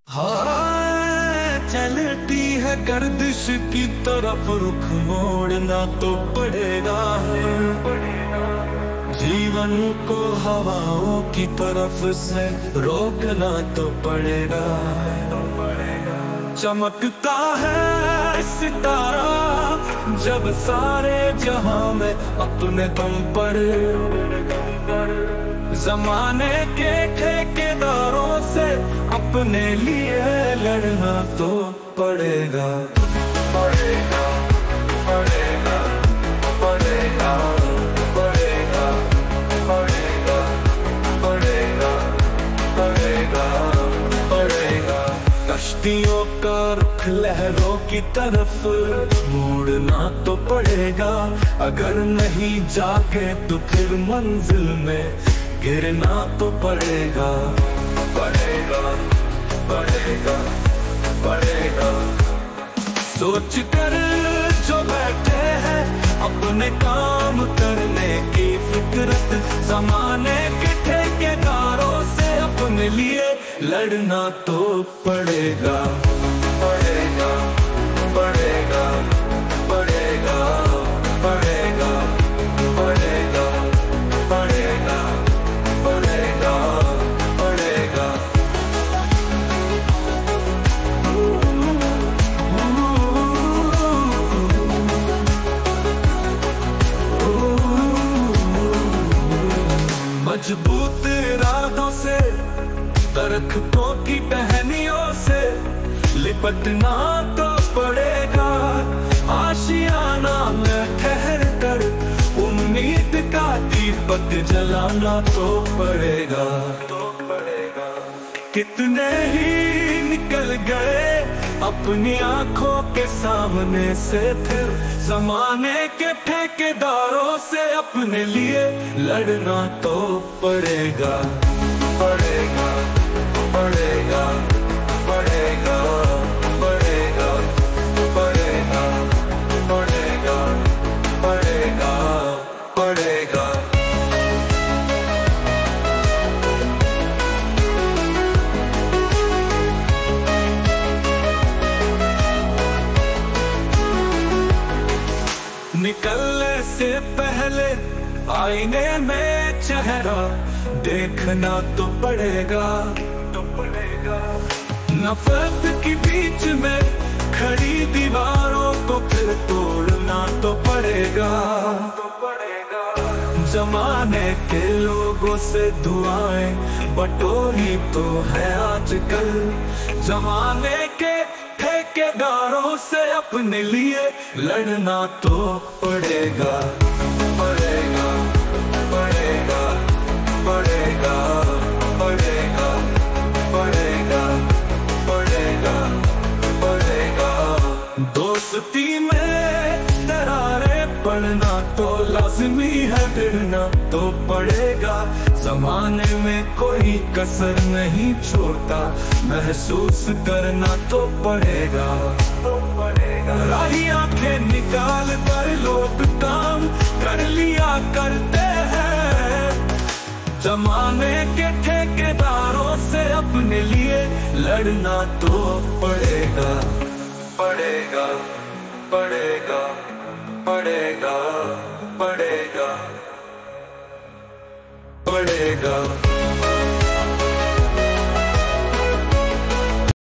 हाँ, चलती है गर्दिश की तरफ रुख मोड़ना तो पड़ेगा। जीवन को हवाओं की तरफ से रोकना तो पड़ेगा। चमकता है सितारा जब सारे जहां में अपने दम पर, जमाने के ठेकेदारों से अपने लिए लड़ना तो पड़ेगा। पड़ेगा पड़ेगा पड़ेगा पड़ेगा पड़ेगा पड़ेगा पड़ेगा पड़ेगा। कश्तियों का रुख लहरों की तरफ मोड़ना तो पड़ेगा। अगर नहीं जाके तो फिर मंजिल में गिरना तो पड़ेगा। पड़ेगा पड़ेगा पड़ेगा। सोच कर जो बैठे हैं अपने काम करने की फिक्रत, जमाने के ठेकेदारों से अपने लिए लड़ना तो पड़ेगा। पड़ेगा पड़ेगा पड़ेगा पड़ेगा पड़ेगा पड़ेगा पड़ेगा पड़ेगा। मजबूत इरादों से दरख्तों की टहनियों से लिपटना तो पड़ेगा। आशियाना में ठहर कर उम्मीद का दीपक जलाना तो पड़ेगा। कितने ही निकल गए अपनी आंखों के सामने से, फिर जमाने के ठेकेदारों से अपने लिए लड़ना तो पड़ेगा। पड़ेगा पड़ेगा पड़ेगा पड़ेगा पड़ेगा पड़ेगा पड़ेगा पड़ेगा। निकलने से पहले आईने में चेहरा देखना तो पड़ेगा। नफरत के बीच में खड़ी दीवारों को फिर तोड़ना तो पड़ेगा। जमाने के लोगों से दुआएं बटोरी तो है आजकल, जमाने के ठेकेदारों से अपने लिए लड़ना तो पड़ेगा। पड़ेगा पड़ेगा पड़ेगा पड़ेगा पड़ेगा पड़ेगा पड़ेगा। दोस्ती में दरारें पड़ना तो लाजमी है, गिरना तो पड़ेगा। जमाने में कोई कसर नहीं छोड़ता, महसूस करना तो पड़ेगा। राही आंखें निकाल कर लोग काम कर लिया करते हैं, जमाने के ठेकेदारों से अपने लिए लड़ना तो पड़ेगा। पड़ेगा पड़ेगा पड़ेगा पड़ेगा पड़ेगा।